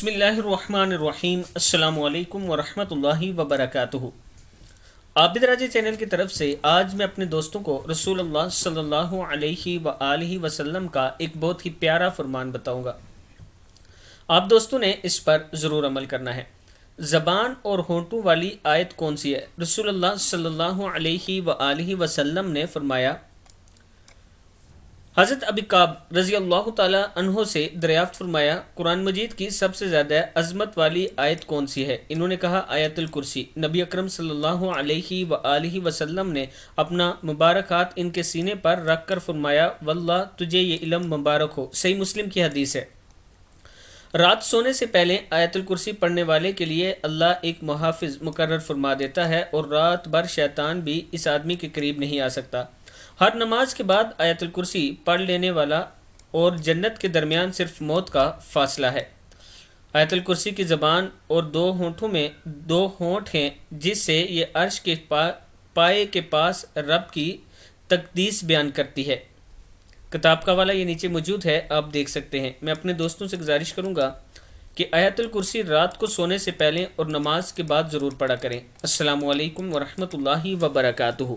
बिस्मिल्लाहिर्रहमानिर्रहीम। अस्सलामु अलैकुम वरहमतुल्लाहि वबरकातुहू। आबिद राजे चैनल की तरफ से आज मैं अपने दोस्तों को रसूलुल्लाह सल्लल्लाहु अलैहि व आलिहि वसल्लम का एक बहुत ही प्यारा फरमान बताऊंगा। आप दोस्तों ने इस पर ज़रूर अमल करना है। ज़बान और होंठों वाली आयत कौन सी है? रसूलुल्लाह सल्लल्लाहु अलैहि व आलिहि वसल्लम ने फरमाया, हज़रत अबी काब रज़ी अल्लाह ताला अन्हो से दरियाफ़्त फरमाया, कुरान मजीद की सबसे ज़्यादा अज़मत वाली आयत कौन सी है? इन्होंने कहा, आयतुल कुर्सी। नबी अकरम सल्लल्लाहु अलैहि व आलिहि वसल्लम ने अपना मुबारक हाथ इनके सीने पर रख कर फरमाया, वल्लाह तुझे ये इल्म मुबारक हो। सही मुस्लिम की हदीस है। रात सोने से पहले आयतुल कुर्सी पढ़ने वाले के लिए अल्लाह एक मुहाफ़िज़ मुकर्रर फरमा देता है और रात भर शैतान भी इस आदमी के करीब नहीं आ सकता। हर नमाज के बाद आयतुल कुर्सी पढ़ लेने वाला और जन्नत के दरमियान सिर्फ मौत का फासला है। आयतुल कुर्सी की ज़बान और दो होंठों में दो होंठ हैं जिससे ये अर्श के पाए के पास रब की तकदीस बयान करती है। किताब का वाला ये नीचे मौजूद है, आप देख सकते हैं। मैं अपने दोस्तों से गुजारिश करूँगा कि आयतुल कुर्सी रात को सोने से पहले और नमाज के बाद ज़रूर पढ़ा करें। अस्सलामु अलैकुम वरहमतुल्लाहि वबरकातुहू।